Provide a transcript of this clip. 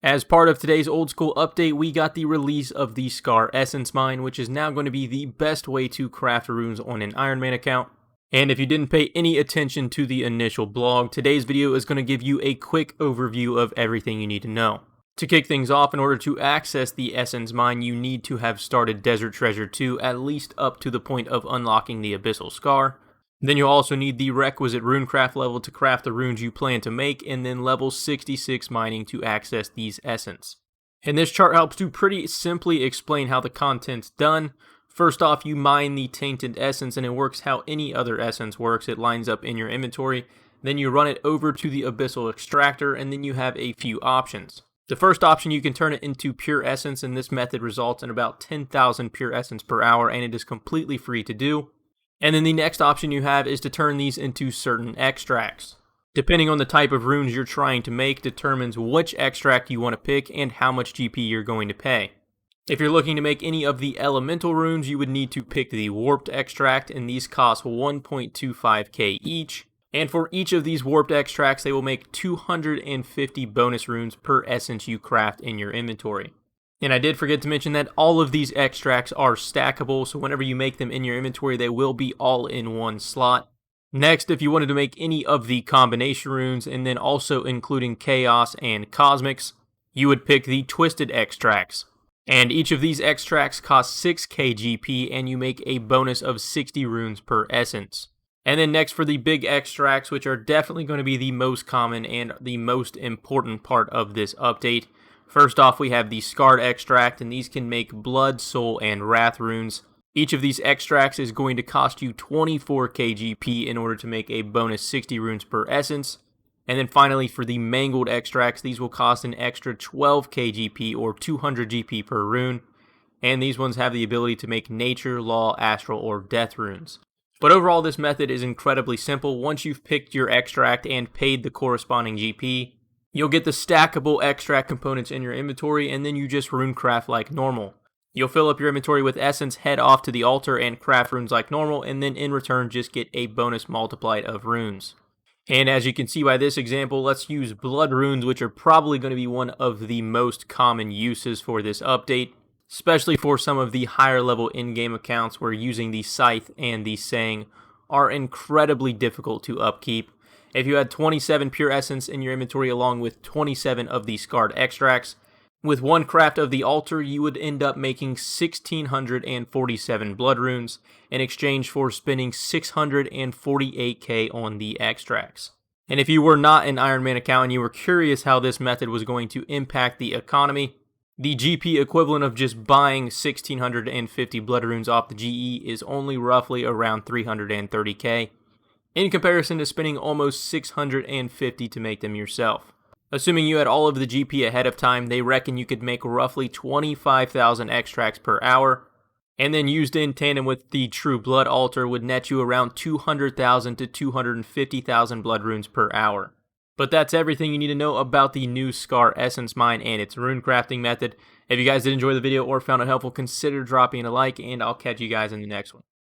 As part of today's old school update, we got the release of the Scar Essence Mine, which is now going to be the best way to craft runes on an Ironman account. And if you didn't pay any attention to the initial blog, today's video is going to give you a quick overview of everything you need to know. To kick things off, in order to access the Essence Mine, you need to have started Desert Treasure 2 at least up to the point of unlocking the Abyssal Scar. Then you'll also need the requisite Runecraft level to craft the runes you plan to make, and then level 66 mining to access these essence. And this chart helps to pretty simply explain how the content's done. First off, you mine the Tainted Essence, and it works how any other essence works. It lines up in your inventory. Then you run it over to the Abyssal Extractor, and then you have a few options. The first option, you can turn it into pure essence, and this method results in about 10,000 pure essence per hour, and it is completely free to do. And then the next option you have is to turn these into certain extracts. Depending on the type of runes you're trying to make determines which extract you want to pick and how much GP you're going to pay. If you're looking to make any of the elemental runes, you would need to pick the warped extract, and these cost 1.25k each. And for each of these warped extracts, they will make 250 bonus runes per essence you craft in your inventory. And I did forget to mention that all of these extracts are stackable, so whenever you make them in your inventory, they will be all in one slot. Next, if you wanted to make any of the combination runes, and then also including Chaos and Cosmics, you would pick the Twisted extracts. And each of these extracts costs 6k GP, and you make a bonus of 60 runes per essence. And then next for the big extracts, which are definitely going to be the most common and the most important part of this update. First off, we have the Scarred extract, and these can make Blood, Soul, and Wrath runes. Each of these extracts is going to cost you 24k GP in order to make a bonus 60 runes per essence. And then finally, for the Mangled extracts, these will cost an extra 12k GP or 200 GP per rune. And these ones have the ability to make Nature, Law, Astral, or Death runes. But overall, this method is incredibly simple. Once you've picked your extract and paid the corresponding GP, you'll get the stackable extract components in your inventory, and then you just runecraft like normal. You'll fill up your inventory with essence, head off to the altar, and craft runes like normal, and then in return just get a bonus multiplied of runes. And as you can see by this example, let's use blood runes, which are probably going to be one of the most common uses for this update, especially for some of the higher level in-game accounts where using the Scythe and the Sang are incredibly difficult to upkeep. If you had 27 pure essence in your inventory along with 27 of the Scarred extracts, with one craft of the altar, you would end up making 1,647 blood runes in exchange for spending 648k on the extracts. And if you were not an Ironman account and you were curious how this method was going to impact the economy, the GP equivalent of just buying 1,650 blood runes off the GE is only roughly around 330k. In comparison to spending almost 650 to make them yourself. Assuming you had all of the GP ahead of time, they reckon you could make roughly 25,000 extracts per hour, and then used in tandem with the True Blood altar would net you around 200,000 to 250,000 blood runes per hour. But that's everything you need to know about the new Scar Essence Mine and its rune crafting method. If you guys did enjoy the video or found it helpful, consider dropping a like, and I'll catch you guys in the next one.